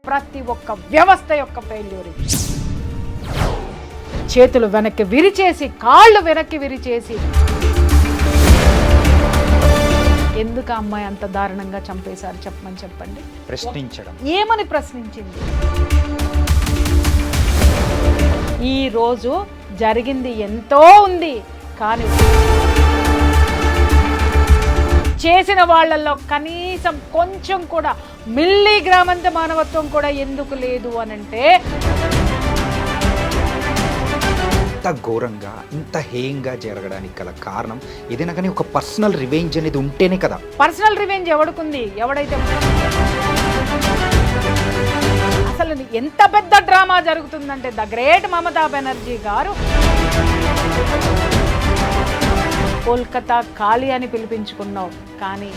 ప్రతి ఒక్క వ్యవస్థ యొక్క ఫెయిల్యూర్. చేతులు వెనక్కి విరిచేసి, కాళ్ళు వెనక్కి విరిచేసి, ఎందుకు ఆ అమ్మాయి అంత దారుణంగా చంపేశారు చెప్పమని చెప్పండి. ప్రశ్నించడం ఏమని ప్రశ్నించింది? ఈరోజు జరిగింది ఎంతో ఉంది, కానీ చేసిన వాళ్ళల్లో కనీసం కొంచెం కూడా మిల్లీగ్రామంత మానవత్వం కూడా ఎందుకు లేదు అనంటే, ఇంత ఘోరంగా ఇంత హేయంగా జరగడానికి గల కారణం ఏదైనా కానీ ఒక పర్సనల్ రివెంజ్ అనేది ఉంటేనే కదా. పర్సనల్ రివెంజ్ ఎవడుకుంది? ఎవడైతే అసలు ఎంత పెద్ద డ్రామా జరుగుతుందంటే, ద గ్రేట్ మమతా బెనర్జీ గారు కోల్కతా ఖాళీ అని పిలిపించుకున్నావు, కానీ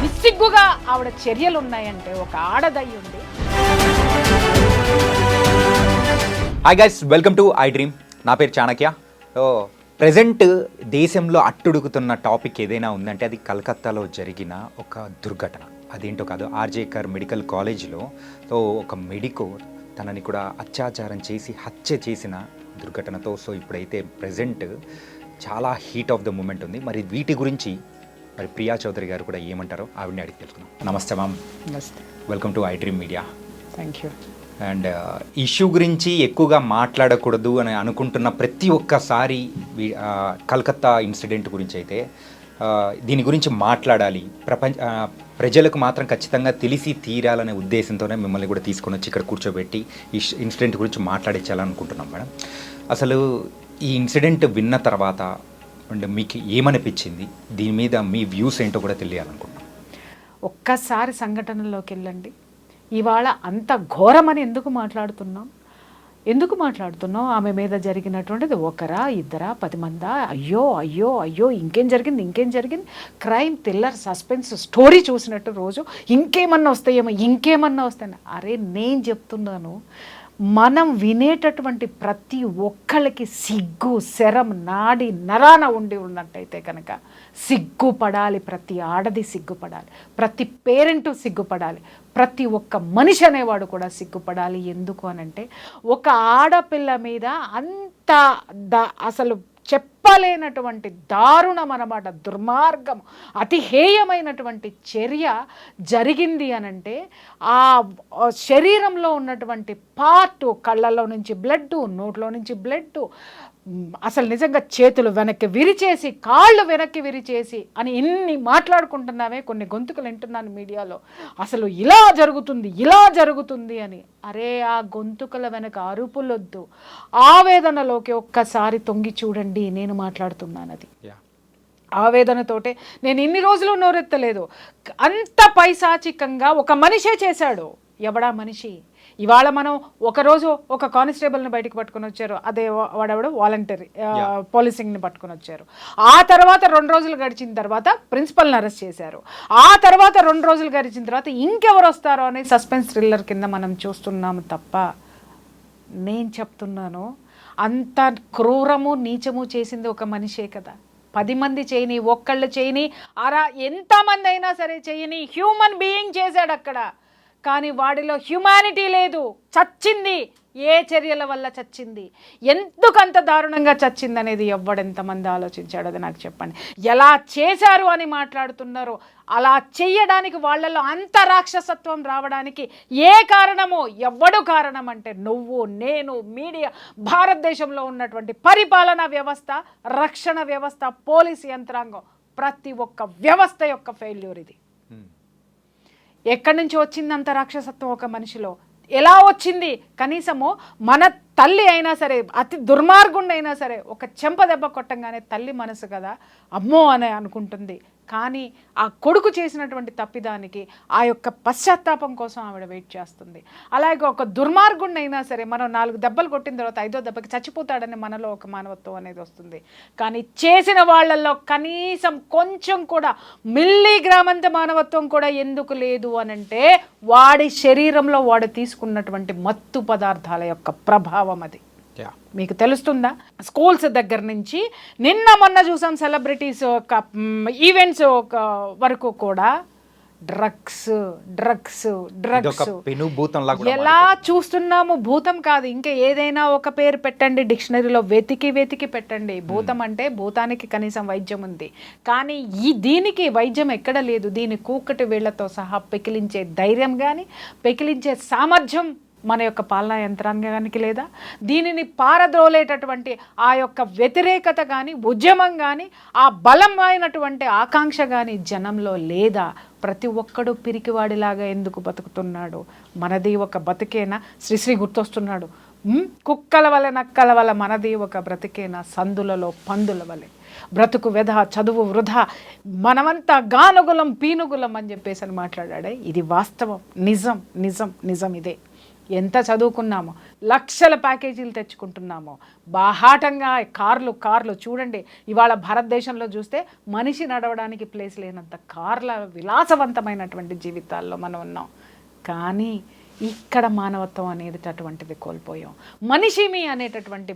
నిస్సిగ్గుగా ఆవిడ చర్యలు ఉన్నాయంటే ఒక ఆడదయ్యి ఉంది. Hi guys, welcome to I dream. నా పేరు చాణక్య. ప్రజెంట్ దేశంలో అట్టుడుగుతున్న టాపిక్ ఏదైనా ఉందంటే అది కలకత్తాలో జరిగిన ఒక దుర్ఘటన. అదేంటో కాదు, ఆర్జే కర్ మెడికల్ కాలేజ్లో ఒక మెడికో తనని కూడా అత్యాచారం చేసి హత్య చేసిన దుర్ఘటనతో ఇప్పుడైతే ప్రజెంట్ చాలా హీట్ ఆఫ్ ద మూమెంట్ ఉంది. మరి వీటి గురించి మరి ప్రియా చౌదరి గారు కూడా ఏమంటారో ఆవిడని అడిగి తెలుసుకుందాం. నమస్తే మ్యామ్. నమస్తే. Welcome to I dream media. Thank you. And issue గురించి ఎక్కువగా మాట్లాడకూడదు అని అనుకుంటున్న ప్రతి ఒక్కసారి కలకత్తా ఇన్సిడెంట్ గురించి అయితే దీని గురించి మాట్లాడాలి, ప్రజలకు మాత్రం ఖచ్చితంగా తెలిసి తీరాలనే ఉద్దేశంతోనే మిమ్మల్ని కూడా తీసుకొని వచ్చి ఇక్కడ కూర్చోబెట్టి ఈ ఇన్సిడెంట్ గురించి మాట్లాడించాలనుకుంటున్నాం మేడం. అసలు ఈ ఇన్సిడెంట్ విన్న తర్వాత అండ్ మీకు ఏమనిపించింది, దీని మీద మీ వ్యూస్ ఏంటో కూడా తెలియాలనుకుంటున్నాం. ఒక్కసారి సంఘటనలోకి వెళ్ళండి. ఇవాళ అంత ఘోరమని ఎందుకు మాట్లాడుతున్నాం? ఆమె మీద జరిగినటువంటిది ఒకరా, ఇద్దరా, 10 మందా? అయ్యో అయ్యో అయ్యో, ఇంకేం జరిగింది? క్రైమ్ థ్రిల్లర్ సస్పెన్స్ స్టోరీ చూసినట్టు రోజు ఇంకేమన్నా వస్తాయి. అరే నేను చెప్తున్నాను, మనం వినేటటువంటి ప్రతి ఒక్కళ్ళకి సిగ్గు శరం నాడి నరాన ఉండి ఉన్నట్టయితే కనుక సిగ్గుపడాలి. ప్రతి ఆడది సిగ్గుపడాలి, ప్రతి పేరెంటు సిగ్గుపడాలి, ప్రతి ఒక్క మనిషి అనేవాడు కూడా సిగ్గుపడాలి. ఎందుకు అనంటే, ఒక ఆడపిల్ల మీద అంత అసలు చెప్పలేనటువంటి దారుణం అన్నమాట, దుర్మార్గం, అతి హేయమైనటువంటి చర్య జరిగింది అనంటే, ఆ శరీరంలో ఉన్నటువంటి పార్టు, కళ్ళల్లో నుంచి బ్లడ్, నోట్లో నుంచి బ్లడ్, అసలు నిజంగా చేతులు వెనక్కి విరిచేసి, కాళ్ళు వెనక్కి విరిచేసి అని ఇన్ని మాట్లాడుకుంటున్నామే. కొన్ని గొంతుకలు వింటున్నాను మీడియాలో, అసలు ఇలా జరుగుతుంది అని. అరే ఆ గొంతుకల వెనక అరుపులొద్దు, ఆవేదనలోకి ఒక్కసారి తొంగి చూడండి. నేను మాట్లాడుతున్నాను అది ఆవేదనతోటే. నేను ఇన్ని రోజులు నోరెత్తలేదు. అంత పైశాచికంగా ఒక మనిషే చేశాడు. ఎవడా మనిషి? ఇవాళ మనం ఒకరోజు ఒక కానిస్టేబుల్ని బయటకు పట్టుకొని వచ్చారు, అదే వాడెవడు వాలంటరీ పోలీసింగ్ని పట్టుకొని వచ్చారు. ఆ తర్వాత 2 రోజులు గడిచిన తర్వాత ప్రిన్సిపల్ని అరెస్ట్ చేశారు. ఆ తర్వాత 2 రోజులు గడిచిన తర్వాత ఇంకెవరు వస్తారో అని సస్పెన్స్ థ్రిల్లర్ కింద మనం చూస్తున్నాము తప్ప, నేను చెప్తున్నాను, అంత క్రూరము నీచము చేసింది ఒక మనిషే కదా. 10 మంది చేయని, ఒక్కళ్ళు చేయని, ఎంతమంది అయినా సరే చేయని, హ్యూమన్ బీయింగ్ చేశాడు అక్కడ. కానీ వాడిలో హ్యుమానిటీ లేదు. చచ్చింది. ఏ చర్యల వల్ల చచ్చింది, ఎందుకంత దారుణంగా చచ్చింది అనేది ఎవ్వడెంతమంది ఆలోచించాడు? అది నాకు చెప్పండి. ఎలా చేశారు అని మాట్లాడుతున్నారు. అలా చెయ్యడానికి వాళ్ళలో అంత రాక్షసత్వం రావడానికి ఏ కారణమో, ఎవ్వడు కారణం అంటే నువ్వు, నేను, మీడియా, భారతదేశంలో ఉన్నటువంటి పరిపాలనా వ్యవస్థ, రక్షణ వ్యవస్థ, పోలీసు యంత్రాంగం, ప్రతి ఒక్క వ్యవస్థ యొక్క ఫెయిల్యూర్ ఇది. ఎక్కడి నుంచి వచ్చింది అంత రాక్షసత్వం ఒక మనిషిలో? ఎలా వచ్చింది? కనీసము మన తల్లి అయినా సరే, అతి దుర్మార్గుండి అయినా సరే, ఒక చెంప దెబ్బ కొట్టంగానే తల్లి మనసు కదా అమ్మో అని అనుకుంటుంది. కానీ ఆ కొడుకు చేసినటువంటి తప్పిదానికి ఆ యొక్క పశ్చాత్తాపం కోసం ఆవిడ వెయిట్ చేస్తుంది. అలాగే ఒక దుర్మార్గుడిని అయినా సరే మనం 4 దెబ్బలు కొట్టిన తర్వాత 5వ దెబ్బకి చచ్చిపోతాడని మనలో ఒక మానవత్వం అనేది వస్తుంది. కానీ చేసిన వాళ్ళల్లో కనీసం కొంచెం కూడా మిల్లీగ్రామంత మానవత్వం కూడా ఎందుకు లేదు అనంటే, వాడి శరీరంలో వాడు తీసుకున్నటువంటి మత్తు పదార్థాల యొక్క ప్రభావం అది. మీకు తెలుస్తుందా? స్కూల్స్ దగ్గర నుంచి నిన్న మొన్న చూసాం సెలబ్రిటీస్ ఈవెంట్స్ వరకు కూడా డ్రగ్స్ డ్రగ్స్ డ్రగ్స్ పెనుభూతంలా కూడా ఎలా చూస్తున్నాము. భూతం కాదు, ఇంకా ఏదైనా ఒక పేరు పెట్టండి డిక్షనరీలో, వెతికి పెట్టండి. భూతం అంటే భూతానికి కనీసం వైద్యం ఉంది, కానీ దీనికి వైద్యం ఎక్కడ లేదు. దీని కూకటి వేళ్లతో సహా పెకిలించే ధైర్యం కానీ పెకిలించే సామర్థ్యం మన యొక్క పాలనా యంత్రాంగానికి లేదా, దీనిని పారద్రోలేటటువంటి ఆ యొక్క వ్యతిరేకత కానీ ఉద్యమం కానీ ఆ బలమైనటువంటి ఆకాంక్ష కానీ జనంలో లేదా. ప్రతి ఒక్కడు పిరికివాడిలాగా ఎందుకు బతుకుతున్నాడు? మనది ఒక బతికేనా? శ్రీశ్రీ గుర్తొస్తున్నాడు. కుక్కల వలె నక్కల వల్ల మనది ఒక బ్రతికేనా? సందులలో పందుల వలె బ్రతుకు వ్యధ, చదువు వృధా, మనమంతా గానుగులం పీనుగులం అని చెప్పేసి అని మాట్లాడాడే. ఇది వాస్తవం, నిజం నిజం నిజం. ఇదే ఎంత చదువుకున్నామో, లక్షల ప్యాకేజీలు తెచ్చుకుంటున్నామో, బాహాటంగా కార్లు చూడండి. ఇవాళ భారతదేశంలో చూస్తే మనిషి నడవడానికి ప్లేస్ లేనంత కార్ల విలాసవంతమైనటువంటి జీవితాల్లో మనం ఉన్నాం. కానీ ఇక్కడ మానవత్వం అనేది అటువంటిది కోల్పోయాం. మనిషిమి అనేటటువంటి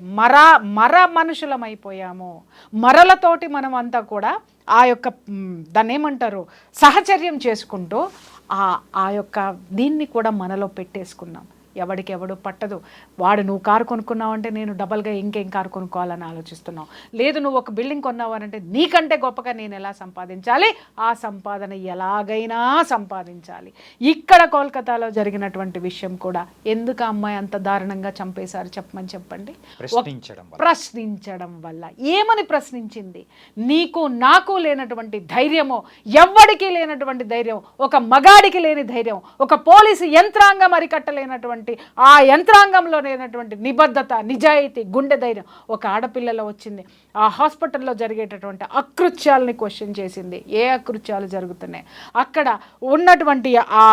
మర మనుషులమైపోయాము. మరలతోటి మనం అంతా కూడా ఆ యొక్క దాన్ని ఏమంటారు సహచర్యం చేసుకుంటూ ఆ యొక్క దీన్ని కూడా మనలో పెట్టేసుకున్నాం. ఎవడికి ఎవడు పట్టదు. వాడు నువ్వు కారు కొనుక్కున్నావు అంటే నేను డబల్గా ఇంకేం కారు కొనుక్కోవాలని ఆలోచిస్తున్నావు. లేదు నువ్వు ఒక బిల్డింగ్ కొన్నావు అంటే నీకంటే గొప్పగా నేను ఎలా సంపాదించాలి, ఆ సంపాదన ఎలాగైనా సంపాదించాలి. ఇక్కడ కోల్కతాలో జరిగినటువంటి విషయం కూడా ఎందుకు ఆ అమ్మాయి అంత దారుణంగా చంపేశారు చెప్పమని చెప్పండి. ప్రశ్నించడం వల్ల. ఏమని ప్రశ్నించింది? నీకు నాకు లేనటువంటి ధైర్యమో, ఎవ్వడికి లేనటువంటి ధైర్యం, ఒక మగాడికి లేని ధైర్యం, ఒక పోలీసు యంత్రాంగం అరికట్టలేనటువంటి ఆ యంత్రాంగంలో లేనటువంటి నిబద్ధత, నిజాయితీ, గుండె ధైర్యం ఒక ఆడపిల్లలో వచ్చింది. ఆ హాస్పిటల్లో జరిగేటటువంటి అకృత్యాలని క్వశ్చన్ చేసింది. ఏ అకృత్యాలు జరుగుతున్నాయి అక్కడ ఉన్నటువంటి ఆ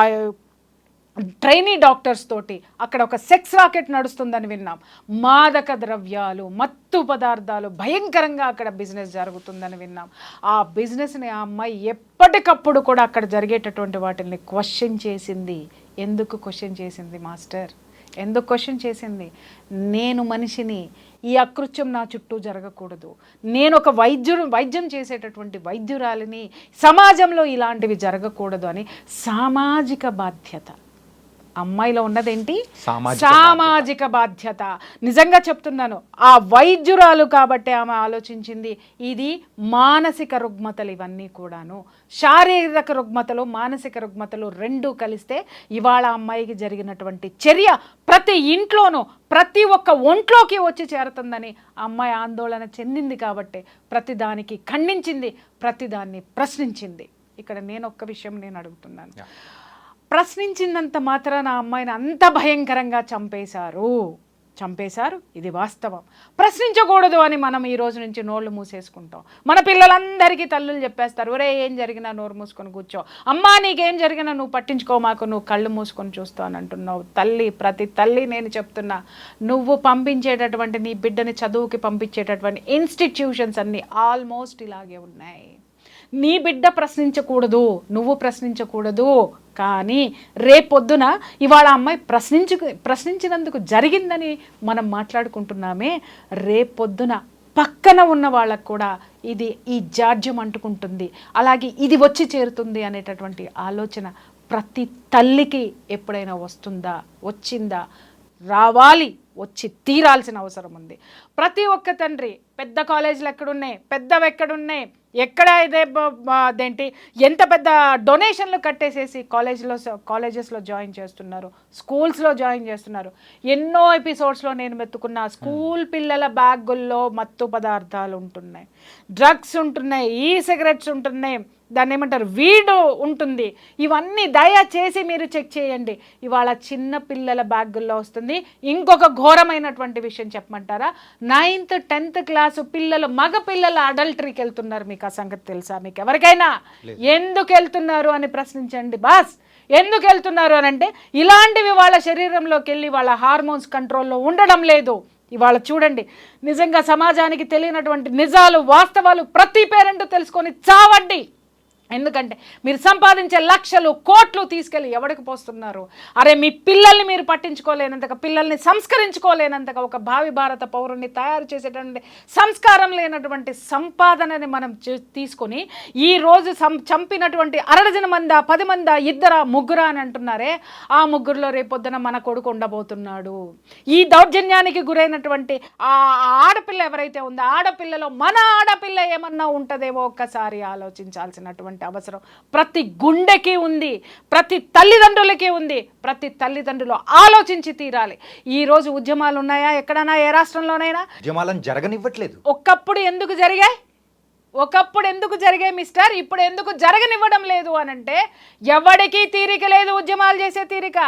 ట్రైనీ డాక్టర్స్ తోటి అక్కడ ఒక సెక్స్ రాకెట్ నడుస్తుందని విన్నాం. మాదక ద్రవ్యాలు, మత్తు పదార్థాలు భయంకరంగా అక్కడ బిజినెస్ జరుగుతుందని విన్నాం. ఆ బిజినెస్ని ఆ అమ్మాయి ఎప్పటికప్పుడు కూడా అక్కడ జరిగేటటువంటి వాటిని క్వశ్చన్ చేసింది. ఎందుకు క్వశ్చన్ చేసింది మాస్టర్? ఎందుకు క్వశ్చన్ చేసింది? నేను మనిషిని, ఈ అకృత్యం నా చుట్టూ జరగకూడదు. నేను ఒక వైద్యం చేసేటటువంటి వైద్యురాలిని, సమాజంలో ఇలాంటివి జరగకూడదు అని సామాజిక బాధ్యత. అమ్మాయిలో ఉన్నదేంటి? సామాజిక బాధ్యత. నిజంగా చెప్తున్నాను, ఆ వైద్యురాలు కాబట్టి ఆమె ఆలోచించింది ఇది మానసిక రుగ్మతలు, ఇవన్నీ కూడాను శారీరక రుగ్మతలు మానసిక రుగ్మతలు రెండూ కలిస్తే ఇవాళ అమ్మాయికి జరిగినటువంటి చర్య ప్రతి ఇంట్లోనూ ప్రతి ఒక్క ఒంట్లోకి వచ్చి చేరుతుందని అమ్మాయి ఆందోళన చెందింది. కాబట్టి ప్రతిదానికి ఖండించింది, ప్రతిదాన్ని ప్రశ్నించింది. ఇక్కడ నేను ఒక్క విషయం నేను అడుగుతున్నాను, ప్రశ్నించినంత మాత్రాన ఆ అమ్మాయిని అంత భయంకరంగా చంపేశారు. ఇది వాస్తవం. ప్రశ్నించకూడదు అని మనం ఈ రోజు నుంచి నోళ్ళు మూసేసుకుంటాం. మన పిల్లలందరికీ తల్లులు చెప్పేస్తారు, ఒరే ఏం జరిగినా నోరు మూసుకొని కూర్చో, అమ్మా నీకేం జరిగినా నువ్వు పట్టించుకో మాకు, నువ్వు కళ్ళు మూసుకొని చూస్తావు అని అంటున్నావు. తల్లి, ప్రతి తల్లి నేను చెప్తున్నా, నువ్వు పంపించేటటువంటి నీ బిడ్డని చదువుకి పంపించేటటువంటి ఇన్స్టిట్యూషన్స్ అన్నీ ఆల్మోస్ట్ ఇలాగే ఉన్నాయి. నీ బిడ్డ ప్రశ్నించకూడదు, నువ్వు ప్రశ్నించకూడదు. కానీ రేపొద్దున ఇవాళ అమ్మాయి ప్రశ్నించినందుకు జరిగిందని మనం మాట్లాడుకుంటున్నామే, రేపొద్దున పక్కన ఉన్న వాళ్ళకు కూడా ఈ జాడ్యం అంటుకుంటుంది, అలాగే ఇది వచ్చి చేరుతుంది అనేటటువంటి ఆలోచన ప్రతి తల్లికి ఎప్పుడైనా వచ్చిందా? రావాలి, వచ్చి తీరాల్సిన అవసరం ఉంది. ప్రతి ఒక్క తండ్రి, పెద్ద కాలేజీలు ఎక్కడున్నాయి, పెద్దవి ఎక్కడున్నాయి, ఎక్కడ అదేంటి ఎంత పెద్ద డొనేషన్లు కట్టేసేసి కాలేజెస్లో జాయిన్ చేస్తున్నారు, స్కూల్స్లో జాయిన్ చేస్తున్నారు. ఎన్నో ఎపిసోడ్స్లో నేను వెతుకున్న స్కూల్ పిల్లల బ్యాగుల్లో మత్తు పదార్థాలు ఉంటున్నాయి, డ్రగ్స్ ఉంటున్నాయి, సిగరెట్స్ ఉంటున్నాయి, దాన్ని ఏమంటారు వీడు ఉంటుంది. ఇవన్నీ దయచేసి మీరు చెక్ చేయండి. ఇవాళ చిన్న పిల్లల బ్యాగుల్లో వస్తుంది. ఇంకొక ఘోరమైనటువంటి విషయం చెప్పమంటారా? 9th 10th క్లాసు పిల్లలు, మగ పిల్లలు అడల్టరీకి వెళ్తున్నారు. మీకు ఆ సంగతి తెలుసా? మీకు ఎవరికైనా ఎందుకు వెళ్తున్నారు అని ప్రశ్నించండి బాస్. ఎందుకు వెళ్తున్నారు అని అంటే ఇలాంటివి వాళ్ళ శరీరంలోకి వెళ్ళి వాళ్ళ హార్మోన్స్ కంట్రోల్లో ఉండడం లేదు. ఇవాళ చూడండి, నిజంగా సమాజానికి తెలియనటువంటి నిజాలు, వాస్తవాలు ప్రతి పేరెంట్ తెలుసుకొని చావండి. ఎందుకంటే మీరు సంపాదించే లక్షలు కోట్లు తీసుకెళ్ళి ఎవరికి పోస్తున్నారు? అరే మీ పిల్లల్ని మీరు పట్టించుకోలేనంతగా, పిల్లల్ని సంస్కరించుకోలేనంతగా, ఒక భావి భారత పౌరుణ్ణి తయారు చేసేటువంటి సంస్కారం లేనటువంటి సంపాదనని మనం తీసుకొని ఈరోజు చంపినటువంటి 60 మందా 10 మందా 2 3 అని అంటున్నారే, ఆ ముగ్గురులో రేపొద్దున మన కొడుకు ఉండబోతున్నాడు. ఈ దౌర్జన్యానికి గురైనటువంటి ఆ ఆడపిల్ల ఎవరైతే ఉందో, ఆడపిల్లలో మన ఆడపిల్ల ఏమన్నా ఉంటుందేమో ఒక్కసారి ఆలోచించాల్సినటువంటి అవసరం ప్రతి గుండెకి ఉంది, ప్రతి తల్లిదండ్రులకి ఉంది. ప్రతి తల్లిదండ్రులు ఆలోచించి తీరాలి. ఈ రోజు ఉద్యమాలు ఉన్నాయా ఎక్కడైనా, ఏ రాష్ట్రంలోనైనా? ఉద్యమాలను జరగనివ్వట్లేదు. ఒకప్పుడు ఎందుకు జరిగాయి? మిస్టర్, ఇప్పుడు ఎందుకు జరగనివ్వడం లేదు అనంటే ఎవడికి తీరిక లేదు ఉద్యమాలు చేసే తీరిక,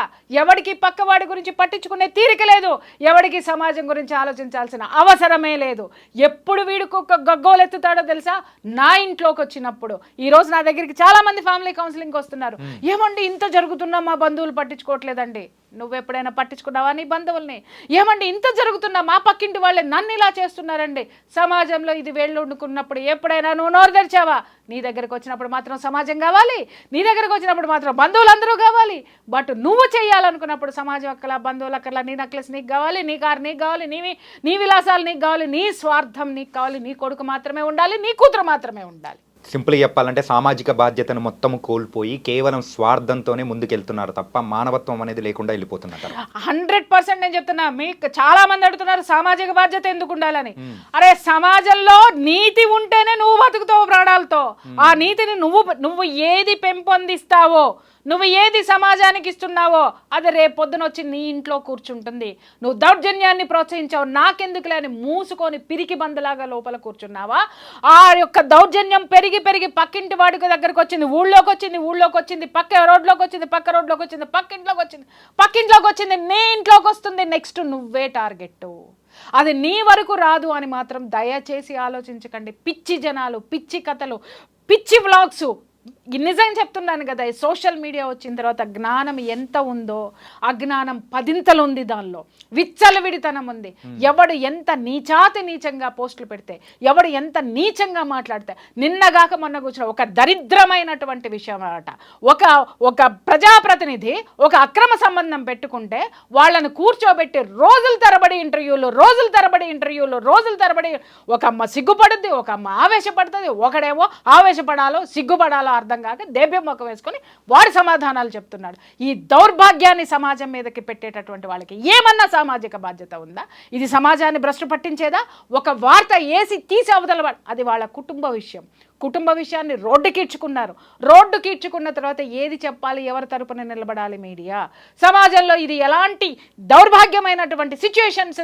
ఎవడికి పక్కవాడి గురించి పట్టించుకునే తీరిక లేదు, ఎవడికి సమాజం గురించి ఆలోచించాల్సిన అవసరమే లేదు. ఎప్పుడు వీడికి ఒక గగ్గోలెత్తుతాడో తెలుసా? నా ఇంట్లోకి వచ్చినప్పుడు. ఈరోజు నా దగ్గరికి చాలా మంది ఫ్యామిలీ కౌన్సిలింగ్కి వస్తున్నారు. ఏమండి ఇంత జరుగుతున్నా మా బంధువులు పట్టించుకోవట్లేదండి. నువ్వు ఎప్పుడైనా పట్టించుకున్నావా నీ బంధువుల్ని? ఏమండి ఇంత జరుగుతున్నా మా పక్కింటి వాళ్ళే నన్ను ఇలా చేస్తున్నారండి. సమాజంలో ఇది వేళ్ళు వండుకున్నప్పుడు ఎప్పుడైనా నువ్వు నోరు తెరిచావా? నీ దగ్గరకు వచ్చినప్పుడు మాత్రం సమాజం కావాలి, నీ దగ్గరకు వచ్చినప్పుడు మాత్రం బంధువులందరూ కావాలి. బట్ నువ్వు చేయాలనుకున్నప్పుడు సమాజం అక్కలా, బంధువులు అక్కలా, నీ నెక్లెస్ నీకు కావాలి, నీ కారు నీకు కావాలి, నీ విలాసాలు నీకు కావాలి, నీ స్వార్థం నీకు కావాలి, నీ కొడుకు మాత్రమే ఉండాలి, నీ కూతురు మాత్రమే ఉండాలి. సింపుల్గా చెప్పాలంటే సామాజిక బాధ్యతను మొత్తం కోల్పోయి కేవలం స్వార్థంతోనే ముందుకెళ్తున్నారు తప్ప మానవత్వం అనేది లేకుండా వెళ్ళిపోతున్నారు. 100% నేను చెప్తున్నా. మీకు చాలా మంది అడుగుతున్నారు సామాజిక బాధ్యత ఎందుకు ఉండాలని. అరే సమాజంలో నీతి ఉంటేనే నువ్వు బతుకుతావు ప్రాణాలతో. ఆ నీతిని నువ్వు ఏది పెంపొందిస్తావో, నువ్వు ఏది సమాజానికి ఇస్తున్నావో అది రేపొద్దున వచ్చి నీ ఇంట్లో కూర్చుంటుంది. నువ్వు దౌర్జన్యాన్ని ప్రోత్సహించావు, నాకెందుకులే అని మూసుకొని పిరికి బందులాగా లోపల కూర్చున్నావా? ఆ యొక్క దౌర్జన్యం పెరిగి పక్కింటి వాడికి దగ్గరకు వచ్చింది, ఊళ్ళోకి వచ్చింది, పక్క రోడ్లోకి వచ్చింది, పక్కింట్లోకి వచ్చింది, నీ ఇంట్లోకి వస్తుంది. నెక్స్ట్ నువ్వే టార్గెట్. అది నీ వరకు రాదు అని మాత్రం దయచేసి ఆలోచించకండి. పిచ్చి జనాలు, పిచ్చి కథలు, పిచ్చి వ్లాగ్స్. నిజం చెప్తున్నాను కదా, ఈ సోషల్ మీడియా వచ్చిన తర్వాత జ్ఞానం ఎంత ఉందో అజ్ఞానం 10 ఉంది. దానిలో విచ్చలవిడితనం ఉంది. ఎవడు ఎంత నీచంగా పోస్టులు పెడితే, ఎవడు ఎంత నీచంగా మాట్లాడితే, నిన్నగాక మొన్న కూర్చున్న ఒక దరిద్రమైనటువంటి విషయం అన్నమాట. ఒక ప్రజాప్రతినిధి ఒక అక్రమ సంబంధం పెట్టుకుంటే వాళ్ళను కూర్చోబెట్టి రోజుల తరబడి ఇంటర్వ్యూలు, ఒక అమ్మ సిగ్గుపడుద్ది, ఒక అమ్మ ఆవేశపడుతుంది, ఒకడేమో ఆవేశపడాలో సిగ్గుపడాలో అర్థం కాక దేభ్యం ముఖం వేసుకొని వాడి సమాధానాలు చెప్తున్నాడు. ఈ దౌర్భాగ్యాన్ని సమాజం మీదకి పెట్టేటటువంటి వాళ్ళకి ఏమన్నా సామాజిక బాధ్యత ఉందా? ఇది సమాజాన్ని భ్రష్టు పట్టించేదా? ఒక వార్త వేసి తీసి అవతల అది వాళ్ళ కుటుంబ విషయాన్ని రోడ్డుకి ఇచ్చుకున్న తర్వాత ఏది చెప్పాలి, ఎవరి తరపున నిలబడాలి మీడియా? సమాజంలో ఇది ఎలాంటి దౌర్భాగ్యమైనటువంటి సిచ్యుయేషన్స్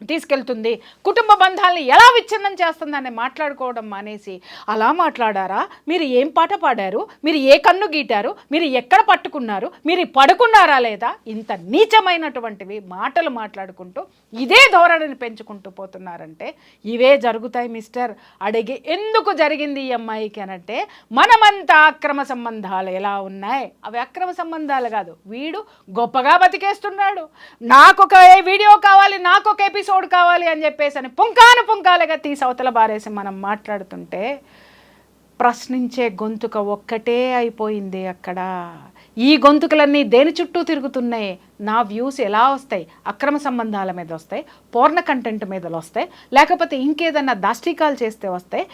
తీసుకెళ్తుంది, కుటుంబ బంధాలని ఎలా విచ్ఛిన్నం చేస్తుందని మాట్లాడుకోవడం మానేసి అలా మాట్లాడారా, మీరు ఏం పాట పాడారు, మీరు ఏ కన్ను గీటారు, మీరు ఎక్కడ పట్టుకున్నారు, మీరు పడుకున్నారా లేదా, ఇంత నీచమైనటువంటివి మాటలు మాట్లాడుకుంటూ ఇదే ధోరణిని పెంచుకుంటూ పోతున్నారంటే ఇవే జరుగుతాయి మిస్టర్. అడిగి ఎందుకు జరిగింది ఈ అమ్మాయికి అనంటే మనమంతా అక్రమ సంబంధాలు ఎలా ఉన్నాయి, అవి అక్రమ సంబంధాలు కాదు, వీడు గొప్పగా బతికేస్తున్నాడు, నాకొక వీడియో కావాలి, నాకొక ఎపిసోడ్ కావాలి అని చెప్పేసి అని పుంకాలుగా తీసి అవతల బారేసి మనం మాట్లాడుతుంటే ప్రశ్నించే గొంతుక ఒక్కటే అయిపోయింది అక్కడ. ఈ గొంతుకలన్నీ దేని చుట్టూ తిరుగుతున్నాయి? నా వ్యూస్ ఎలా వస్తాయి? అక్రమ సంబంధాల మీద వస్తాయి, పోర్న కంటెంట్ మీద వస్తాయి, లేకపోతే ఇంకేదన్నా దాష్టికాలు చేస్తే వస్తాయి,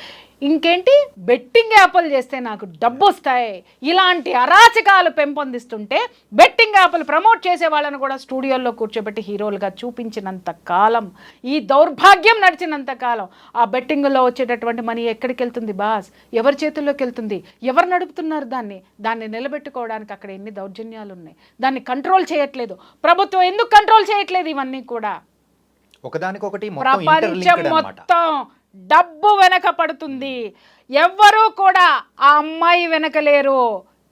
ఇంకేంటి బెట్టింగ్ యాప్లు చేస్తే నాకు డబ్బు వస్తాయి. ఇలాంటి అరాచకాలు పెంపొందిస్తుంటే బెట్టింగ్ యాప్లు ప్రమోట్ చేసే వాళ్ళని కూడా స్టూడియోల్లో కూర్చోబెట్టి హీరోలుగా చూపించినంత కాలం, ఈ దౌర్భాగ్యం నడిచినంత కాలం ఆ బెట్టింగ్లో వచ్చేటటువంటి మనీ ఎక్కడికి వెళ్తుంది బాస్? ఎవరి చేతుల్లోకి వెళ్తుంది? ఎవరు నడుపుతున్నారు దాన్ని నిలబెట్టుకోవడానికి అక్కడ ఎన్ని దౌర్జన్యాలు ఉన్నాయి. దాన్ని కంట్రోల్ చేయట్లేదు ప్రభుత్వం. ఎందుకు కంట్రోల్ చేయట్లేదు? ఇవన్నీ కూడా ఒకదానికొకటి ప్రపంచం మొత్తం డబ్బు వెనక పడుతుంది. ఎవ్వరూ కూడా ఆ అమ్మాయి వెనక లేరు.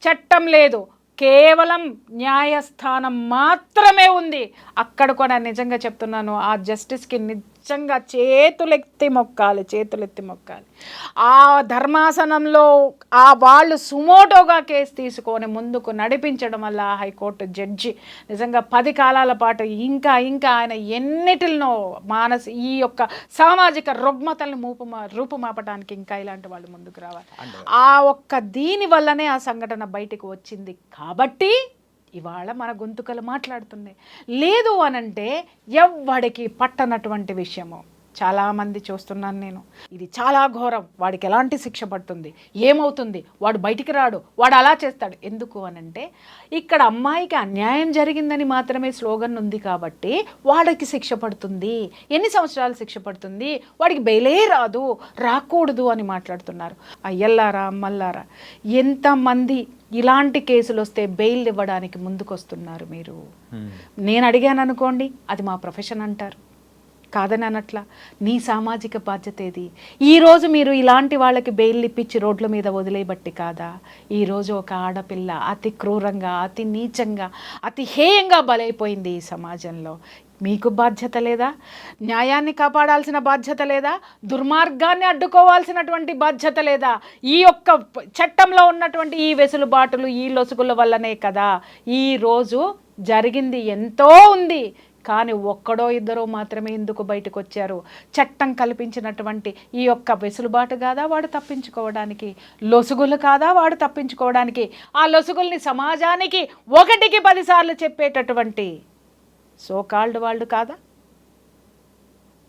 చట్టం లేదు, కేవలం న్యాయస్థానం మాత్రమే ఉంది. అక్కడ కూడా నిజంగా చెప్తున్నాను, ఆ జస్టిస్కి నిజంగా చేతులెత్తి మొక్కాలి. ఆ ధర్మాసనంలో వాళ్ళు సుమోటోగా కేసు తీసుకొని ముందుకు నడిపించడం వల్ల హైకోర్టు జడ్జి నిజంగా 10 కాలాల పాటు ఇంకా ఆయన ఎన్నిటినో ఈ యొక్క సామాజిక రుగ్మతల్ని రూపుమాపడానికి ఇంకా ఇలాంటి వాళ్ళు ముందుకు రావాలి. ఆ ఒక్క దీని వల్లనే ఆ సంఘటన బయటకు వచ్చింది కాబట్టి ఇవాళ మన గొంతుకలు మాట్లాడుతున్నాయి. లేదు అనంటే ఎవ్వడికి పట్టనటువంటి విషయము. చాలామంది చూస్తున్నాను నేను, ఇది చాలా ఘోరం, వాడికి ఎలాంటి శిక్ష పడుతుంది, ఏమవుతుంది, వాడు బయటికి రాడు, వాడు అలా చేస్తాడు. ఎందుకు అనంటే ఇక్కడ అమ్మాయికి అన్యాయం జరిగిందని మాత్రమే స్లోగన్ ఉంది కాబట్టి వాడికి శిక్ష పడుతుంది. ఎన్ని సంవత్సరాలు శిక్ష పడుతుంది, వాడికి బెయిలే రాకూడదు అని మాట్లాడుతున్నారు. అయ్యల్లారా అమ్మల్లారా, ఎంతమంది ఇలాంటి కేసులు వస్తే బెయిల్ ఇవ్వడానికి ముందుకొస్తున్నారు మీరు? నేను అడిగాను అనుకోండి, అది మా ప్రొఫెషన్ అంటారు, కాదని అనట్లా. నీ సామాజిక బాధ్యత ఏది? ఈరోజు మీరు ఇలాంటి వాళ్ళకి బెయిల్ ఇప్పించి రోడ్ల మీద వదిలేయబట్టి కాదా ఈరోజు ఒక ఆడపిల్ల అతి క్రూరంగా, అతి నీచంగా, అతి హేయంగా బలైపోయింది ఈ సమాజంలో? మీకు బాధ్యత లేదా? న్యాయాన్ని కాపాడాల్సిన బాధ్యత లేదా? దుర్మార్గాన్ని అడ్డుకోవాల్సినటువంటి బాధ్యత లేదా? ఈ యొక్క చట్టంలో ఉన్నటువంటి ఈ వెసులుబాటులు, ఈ లొసుగుల వల్లనే కదా ఈరోజు జరిగింది. ఎంతో ఉంది, కానీ ఒక్కడో ఇద్దరో మాత్రమే ఎందుకు బయటకు వచ్చారు? చట్టం కల్పించినటువంటి ఈ యొక్క వెసులుబాటు కాదా వాడు తప్పించుకోవడానికి? లొసుగులు కాదా వాడు తప్పించుకోవడానికి? ఆ లొసుగుల్ని సమాజానికి 1కి 10 సార్లు చెప్పేటటువంటి సోకాల్డ్ వాళ్ళు కాదా?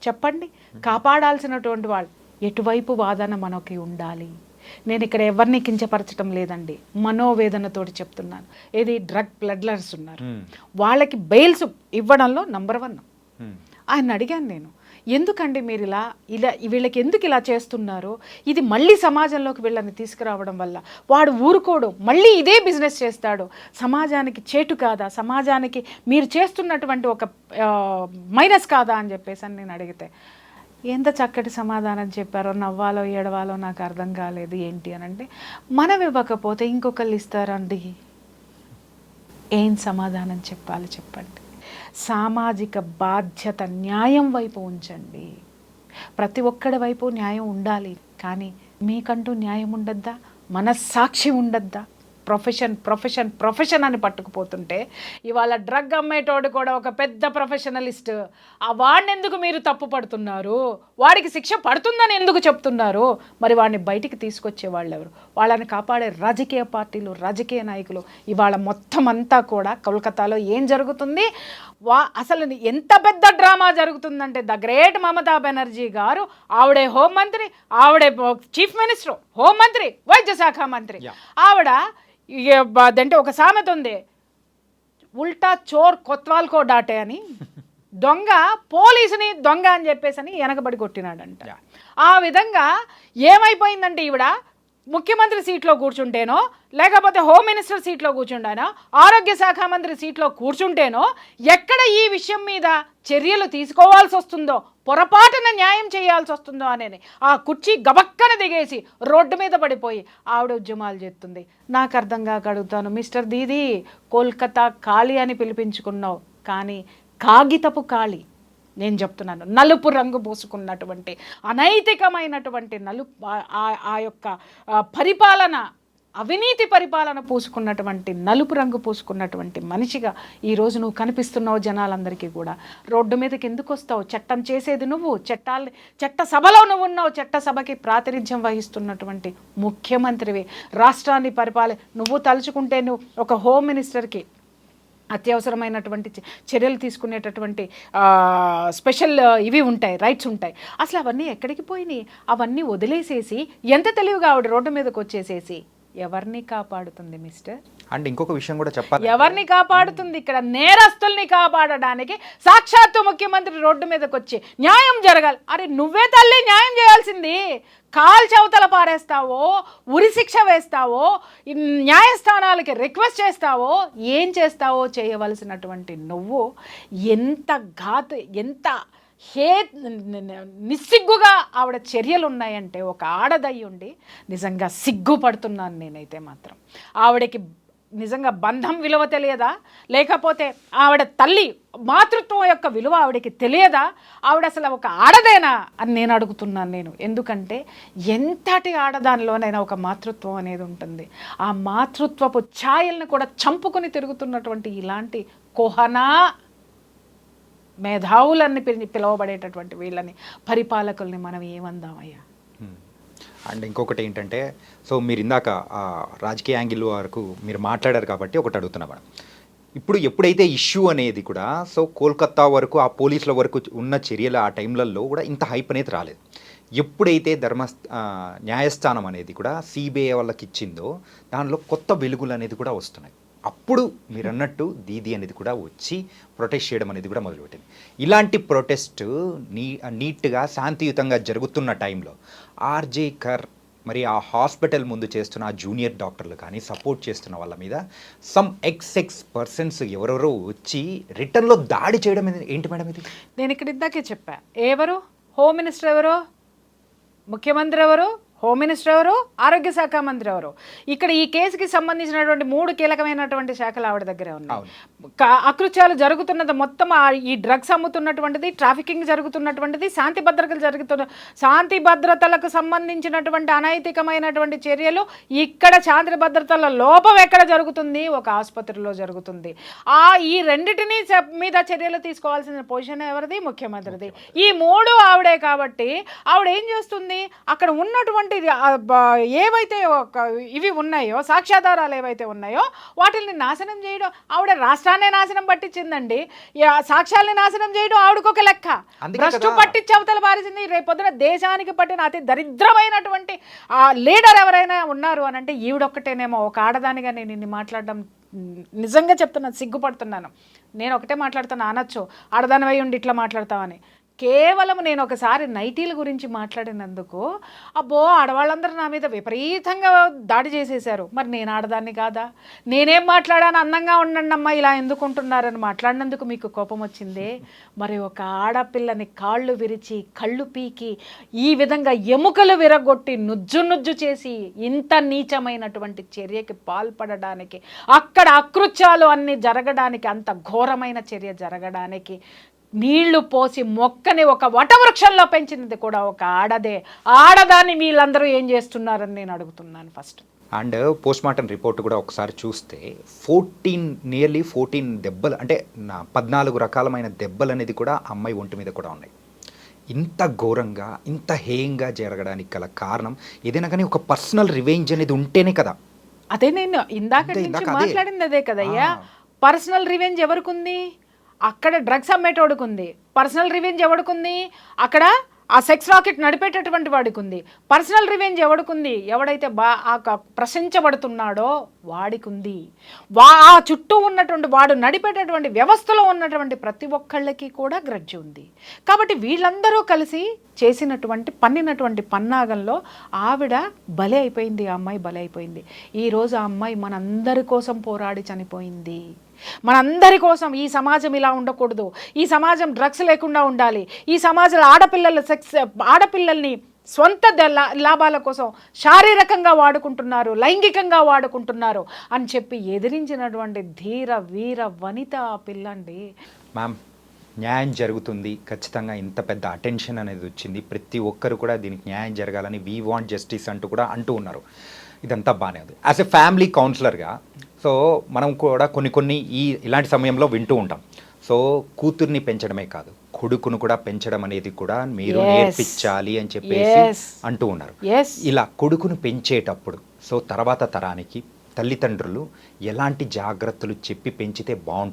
చెప్పండి. కాపాడాల్సినటువంటి వాళ్ళు ఎటువైపు వాదన మనకి ఉండాలి? నేను ఇక్కడ ఎవరిని కించపరచడం లేదండి, మనోవేదనతోటి చెప్తున్నాను. ఏది డ్రగ్ ప్లడ్లర్స్ ఉన్నారు, వాళ్ళకి బెయిల్స్ ఇవ్వడంలో నంబర్ 1. ఆయన అడిగాను నేను, ఎందుకండి మీరు ఇలా వీళ్ళకి ఎందుకు ఇలా చేస్తున్నారు? ఇది మళ్ళీ సమాజంలోకి వీళ్ళని తీసుకురావడం వల్ల వాడు ఊరుకోడు, మళ్ళీ ఇదే బిజినెస్ చేస్తాడు. సమాజానికి చేటు కాదా? సమాజానికి మీరు చేస్తున్నటువంటి ఒక మైనస్ కాదా అని చెప్పేసి నేను అడిగితే ఎంత చక్కటి సమాధానం చెప్పారో. నవ్వాలో ఏడవాలో నాకు అర్థం కాలేదు. ఏంటి అని అంటే, మనం ఇవ్వకపోతే ఇంకొకళ్ళు ఇస్తారండి. ఏం సమాధానం చెప్పాలి చెప్పండి? సామాజిక బాధ్యత, న్యాయం వైపు ఉంచండి. ప్రతి ఒక్కడి వైపు న్యాయం ఉండాలి, కానీ మీకంటూ న్యాయం ఉండద్దా? మనస్సాక్షి ఉండద్దా? ప్రొఫెషన్ అని పట్టుకుపోతుంటే ఇవాళ డ్రగ్ అమ్మేటోడు కూడా ఒక పెద్ద ప్రొఫెషనలిస్ట్. ఆ వాడిని ఎందుకు మీరు తప్పు పడుతున్నారు? వాడికి శిక్ష పడుతుందని ఎందుకు చెప్తున్నారు? మరి వాడిని బయటికి తీసుకొచ్చే వాళ్ళు ఎవరు? వాళ్ళని కాపాడే రాజకీయ పార్టీలు, రాజకీయ నాయకులు. ఇవాళ మొత్తం అంతా కూడా కోల్కతాలో ఏం జరుగుతుంది? అసలు ఎంత పెద్ద డ్రామా జరుగుతుందంటే, ద గ్రేట్ మమతా బెనర్జీ గారు, ఆవిడే హోంమంత్రి, ఆవిడే చీఫ్ మినిస్టర్, హోంమంత్రి, వైద్య శాఖ మంత్రి, ఆవిడ అదంటే ఒక సామెత ఉంది, ఉల్టా చోర్ కొత్వాల్కో డాటే అని. దొంగ పోలీసుని దొంగ అని చెప్పేసి వెనకబడి కొట్టినాడంట. ఆ విధంగా ఏమైపోయిందంటే, ఈవిడ ముఖ్యమంత్రి సీట్లో కూర్చుంటేనో, లేకపోతే హోమ్ మినిస్టర్ సీట్లో కూర్చుంటానో, ఆరోగ్య శాఖ మంత్రి సీట్లో కూర్చుంటేనో, ఎక్కడ ఈ విషయం మీద చర్యలు తీసుకోవాల్సి వస్తుందో, పొరపాటున న్యాయం చేయాల్సి వస్తుందో అనేది ఆ కుర్చీ గబక్కన దిగేసి రోడ్డు మీద పడిపోయి ఆవిడ ఉద్యమాలు చేస్తుంది. నాకు అర్థం కాక అడుగుతాను, మిస్టర్ దీదీ, కోల్కతా ఖాళీ అని పిలిపించుకున్నావు, కానీ కాగితపు ఖాళీ. నేను చెప్తున్నాను, నలుపు రంగు పూసుకున్నటువంటి అనైతికమైనటువంటి ఆ యొక్క పరిపాలన, అవినీతి పరిపాలన పూసుకున్నటువంటి, నలుపు రంగు పూసుకున్నటువంటి మనిషిగా ఈరోజు నువ్వు కనిపిస్తున్నావు జనాలందరికీ కూడా. రోడ్డు మీదకి ఎందుకు వస్తావు? చట్టం చేసేది నువ్వు, చట్ట సభలో నువ్వు ఉన్నావు, చట్ట సభకి ప్రాతినిధ్యం వహిస్తున్నటువంటి ముఖ్యమంత్రివి. రాష్ట్రాన్ని నువ్వు తలుచుకుంటే నువ్వు ఒక హోమ్ మినిస్టర్కి అత్యవసరమైనటువంటి చర్యలు తీసుకునేటటువంటి స్పెషల్ ఇవి ఉంటాయి, రైట్స్ ఉంటాయి. అసలు అవన్నీ ఎక్కడికి పోయినాయి? అవన్నీ వదిలేసేసి ఎంత తెలివిగా ఆవిడ రోడ్డు మీదకి వచ్చేసేసి ఎవరిని కాపాడుతుంది మిస్టర్? అండ్ ఇంకొక విషయం కూడా చెప్పాలి, ఎవరిని కాపాడుతుంది? ఇక్కడ నేరస్తుల్ని కాపాడడానికి సాక్షాత్తు ముఖ్యమంత్రి రోడ్డు మీదకి వచ్చి న్యాయం జరగాలి. అరే నువ్వే తల్లి న్యాయం చేయాల్సింది. కాల్చవతల పారేస్తావో, ఉరిశిక్ష వేస్తావో, న్యాయస్థానాలకి రిక్వెస్ట్ చేస్తావో, ఏం చేస్తావో చేయవలసినటువంటి నువ్వు ఎంత నిస్సిగ్గుగా ఆవిడ చర్యలు ఉన్నాయంటే, ఒక ఆడదయ్యుండి నిజంగా సిగ్గుపడుతున్నాను నేనైతే మాత్రం. ఆవిడకి నిజంగా బంధం విలువ తెలియదా, లేకపోతే ఆవిడ తల్లి మాతృత్వం యొక్క విలువ ఆవిడకి తెలియదా, ఆవిడ అసలు ఒక ఆడదేనా అని నేను అడుగుతున్నాను నేను. ఎందుకంటే ఎంతటి ఆడదానిలోనైనా ఒక మాతృత్వం అనేది ఉంటుంది. ఆ మాతృత్వపు ఛాయల్ని కూడా చంపుకొని తిరుగుతున్నటువంటి ఇలాంటి కోహనా మేధావులన్నీ పిలువబడేటటువంటి వీళ్ళని, పరిపాలకుల్ని మనం ఏమందామయ్యా? అండ్ ఇంకొకటి ఏంటంటే, సో మీరు ఇందాక రాజకీయ యాంగిల్ వరకు మీరు మాట్లాడారు కాబట్టి ఒకటి అడుగుతున్నా మేడం. ఇప్పుడు ఎప్పుడైతే ఇష్యూ అనేది కూడా సో కోల్కతా వరకు ఆ పోలీసుల వరకు ఉన్న చర్యలు ఆ టైంలలో కూడా ఇంత హైప్ అనేది రాలేదు. ఎప్పుడైతే న్యాయస్థానం అనేది కూడా సిబిఐ వాళ్ళకి ఇచ్చిందో దానిలో కొత్త వెలుగులు అనేది కూడా వస్తున్నాయి. అప్పుడు మీరు అన్నట్టు దీది అనేది కూడా వచ్చి ప్రొటెస్ట్ చేయడం అనేది కూడా మొదలుపెట్టింది. ఇలాంటి ప్రొటెస్ట్ నీట్గా శాంతియుతంగా జరుగుతున్న టైంలో ఆర్జే కర్ మరి ఆ హాస్పిటల్ ముందు చేస్తున్న ఆ జూనియర్ డాక్టర్లు కానీ సపోర్ట్ చేస్తున్న వాళ్ళ మీద సమ్ ఎక్స్ పర్సన్స్ ఎవరెవరో వచ్చి రిటర్న్లో దాడి చేయడం ఏంటి మేడం ఇది? నేను ఇక్కడ ఇందాకే చెప్పా, ఎవరు హోమ్ మినిస్టర్ ఎవరు, ముఖ్యమంత్రి ఎవరు, హోమ్ మినిస్టర్ ఎవరు, ఆరోగ్య శాఖ మంత్రి ఎవరు? ఇక్కడ ఈ కేసుకి సంబంధించినటువంటి 3 కీలకమైనటువంటి శాఖలు ఆవిడ దగ్గరే ఉన్నాయి. అకృత్యాలు జరుగుతున్నది మొత్తం ఈ డ్రగ్స్ అమ్ముతున్నటువంటిది, ట్రాఫికింగ్ జరుగుతున్నటువంటిది, శాంతి భద్రతలకు సంబంధించినటువంటి అనైతికమైనటువంటి చర్యలు, ఇక్కడ శాంతి భద్రతల లోపం ఎక్కడ జరుగుతుంది? ఒక ఆసుపత్రిలో జరుగుతుంది. ఈ రెండిటిని మీద చర్యలు తీసుకోవాల్సిన పొజిషన్ ఎవరిది? ముఖ్యమంత్రిది. ఈ 3 ఆవిడే కాబట్టి ఆవిడ ఏం చేస్తుంది? అక్కడ ఉన్నటువంటి ఏవైతే ఇవి ఉన్నాయో, సాక్ష్యాధారాలు ఏవైతే ఉన్నాయో వాటిని నాశనం చేయడం. ఆవిడ రాష్ట్రాన్ని నాశనం పట్టించిందండి. సాక్ష్యాలని నాశనం చేయడం ఆవిడకొక లెక్క. భ్రష్టు పట్టించి అవతల పారేసింది. రేపొద్దున దేశానికి పట్టిన అతి దరిద్రమైనటువంటి లీడర్ ఎవరైనా ఉన్నారు అని అంటే ఈవిడొక్కటేనేమో. ఒక ఆడదానిగా నేను ఇన్ని మాట్లాడడం నిజంగా చెప్తున్నాను, సిగ్గుపడుతున్నాను. నేను ఒకటే మాట్లాడుతున్నా, అనొచ్చు ఆడదానివై ఉండి ఇట్లా మాట్లాడతామని. కేవలం నేను ఒకసారి నైటీల గురించి మాట్లాడినందుకు అబ్బో ఆడవాళ్ళందరూ నా మీద విపరీతంగా దాడి చేసేశారు. మరి నేను ఆడదాన్ని కాదా? నేనేం మాట్లాడాను? అందంగా ఉండండి అమ్మా, ఇలా ఎందుకుంటున్నారని మాట్లాడినందుకు మీకు కోపం వచ్చిందే. మరి ఒక ఆడపిల్లని కాళ్ళు విరిచి కళ్ళు పీకి ఈ విధంగా ఎముకలు విరగొట్టి నుజ్జు చేసి ఇంత నీచమైనటువంటి చర్యకి పాల్పడడానికి, అక్కడ అకృత్యాలు అన్నీ జరగడానికి, అంత ఘోరమైన చర్య జరగడానికి నీళ్లు పోసి మొక్కని ఒక వటవృక్షంలో పెంచినది కూడా ఒక ఆడదే. ఆడదాన్ని వీళ్ళందరూ ఏం చేస్తున్నారని నేను అడుగుతున్నాను first. And post mortem report కూడా ఒకసారి చూస్తే నియర్లీ 14 దెబ్బలు, అంటే 14 రకాలమైన దెబ్బలు అనేది కూడా అమ్మాయి ఒంటి మీద కూడా ఉన్నాయి. ఇంత ఘోరంగా ఇంత హేయంగా జరగడానికి గల కారణం ఏదైనా కానీ ఒక పర్సనల్ రివెంజ్ అనేది ఉంటేనే కదా. అదే నేను ఇందాక మాట్లాడింది అదే కదయ్యా. పర్సనల్ రివెంజ్ ఎవరికి ఉంది? అక్కడ డ్రగ్స్ అమ్మేటోడికి ఉంది. పర్సనల్ రివెంజ్ ఎవడికుంది? అక్కడ ఆ సెక్స్ రాకెట్ నడిపేటటువంటి వాడికి ఉంది. పర్సనల్ రివెంజ్ ఎవడికుంది? ఎవడైతే ప్రశంసబడుతున్నాడో వాడికి ఉంది. ఆ చుట్టూ ఉన్నటువంటి వాడు నడిపేటటువంటి వ్యవస్థలో ఉన్నటువంటి ప్రతి ఒక్కళ్ళకి కూడా గ్రడ్జ్ ఉంది. కాబట్టి వీళ్ళందరూ కలిసి పన్నినటువంటి పన్నాగంలో ఆవిడ బలే అయిపోయింది. ఆ అమ్మాయి బలే అయిపోయింది. ఈరోజు ఆ అమ్మాయి మనందరి కోసం పోరాడి చనిపోయింది. మనందరి కోసం. ఈ సమాజం ఇలా ఉండకూడదు, ఈ సమాజం డ్రగ్స్ లేకుండా ఉండాలి, ఈ సమాజంలో ఆడపిల్లల్ని స్వంత లాభాల కోసం శారీరకంగా వాడుకుంటున్నారు, లైంగికంగా వాడుకుంటున్నారు అని చెప్పి ఎదిరించినటువంటి ధీర వీర వనిత ఆ పిల్లండి. మ్యామ్, న్యాయం జరుగుతుంది ఖచ్చితంగా. ఇంత పెద్ద అటెన్షన్ అనేది వచ్చింది. ప్రతి ఒక్కరు కూడా దీనికి న్యాయం జరగాలని వీ వాంట్ జస్టిస్ అంటూ ఉన్నారు. ఇదంతా బాగానే ఉంది. యాజ్ ఎ ఫ్యామిలీ కౌన్సిలర్గా సో మనం కూడా కొన్ని ఇలాంటి సమయంలో వింటూ ఉంటాం. సో కూతుర్ని పెంచడమే కాదు, కొడుకును కూడా పెంచడం అనేది కూడా మీరు నేర్పించాలి అని చెప్పేసి అంటూ ఉన్నారు. ఇలా కొడుకును పెంచేటప్పుడు సో తర్వాత తరానికి తల్లిదండ్రులు ఎలాంటి జాగ్రత్తలు చెప్పి పెంచితే బాగుంటుంది?